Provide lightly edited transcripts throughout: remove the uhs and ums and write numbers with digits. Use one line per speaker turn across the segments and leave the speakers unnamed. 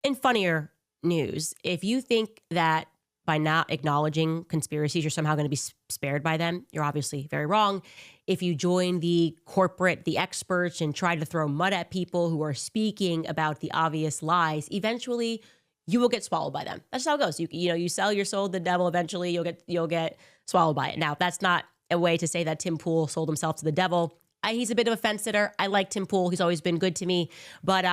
In funnier news, if you think that by not acknowledging conspiracies, you're somehow going to be spared by them, you're obviously very wrong. If you join the experts, and try to throw mud at people who are speaking about the obvious lies, eventually you will get swallowed by them. That's how it goes. You sell your soul to the devil. Eventually you'll get swallowed by it. Now, that's not a way to say that Tim Pool sold himself to the devil. He's a bit of a fence sitter. I like Tim Pool. He's always been good to me. But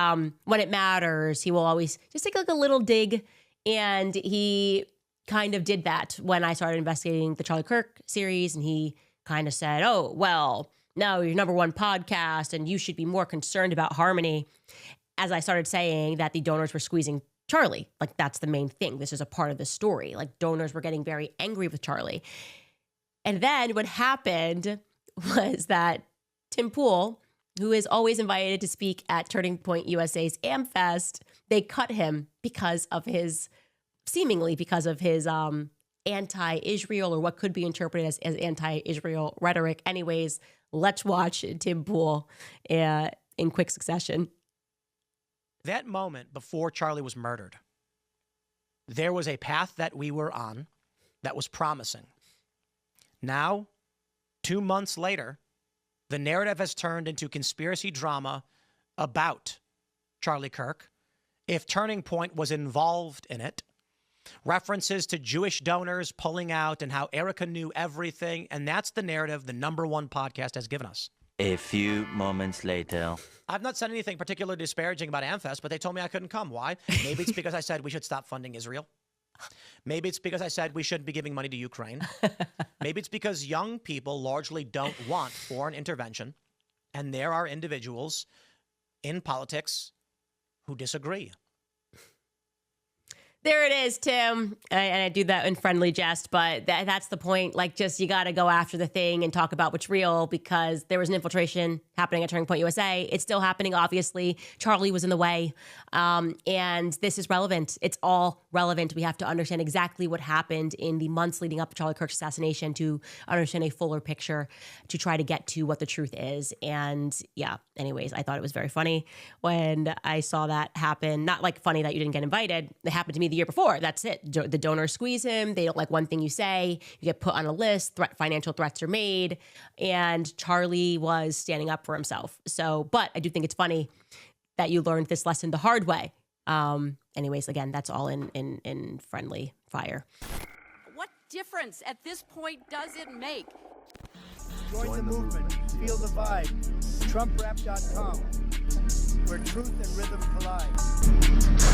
when it matters, he will always just take like a little dig. And he kind of did that when I started investigating the Charlie Kirk series. And he kind of said, oh, well, no, you're number one podcast and you should be more concerned about harmony. As I started saying that the donors were squeezing Charlie, like that's the main thing. This is a part of the story. Like donors were getting very angry with Charlie. And then what happened was that Tim Pool, who is always invited to speak at Turning Point USA's AmFest, they cut him seemingly because of his anti-Israel, or what could be interpreted as anti-Israel rhetoric. Anyways, let's watch Tim Pool in quick succession.
That moment before Charlie was murdered, there was a path that we were on that was promising. Now, 2 months later, the narrative has turned into conspiracy drama about Charlie Kirk. If Turning Point was involved in it, references to Jewish donors pulling out and how Erica knew everything. And that's the narrative the number one podcast has given us.
A few moments later.
I've not said anything particularly disparaging about AmFest, but they told me I couldn't come. Why? Maybe it's because I said we should stop funding Israel. Maybe it's because I said we shouldn't be giving money to Ukraine. Maybe it's because young people largely don't want foreign intervention. And there are individuals in politics who disagree.
There it is, Tim. And I do that in friendly jest, but that's the point. Like, just you got to go after the thing and talk about what's real, because there was an infiltration happening at Turning Point USA. It's still happening, obviously. Charlie was in the way. And this is relevant. It's all relevant. We have to understand exactly what happened in the months leading up to Charlie Kirk's assassination to understand a fuller picture, to try to get to what the truth is. And yeah, anyways, I thought it was very funny when I saw that happen. Not like funny that you didn't get invited. It happened to me the year before. That's it. The donors squeeze him. They don't like one thing you say. You get put on a list. Financial threats are made. And Charlie was standing up for himself. So, but I do think it's funny that you learned this lesson the hard way. Anyways, again, that's all in friendly fire.
What difference at this point does it make?
Join the movement. Feel the vibe. TrumpRap.com, where truth and rhythm collide.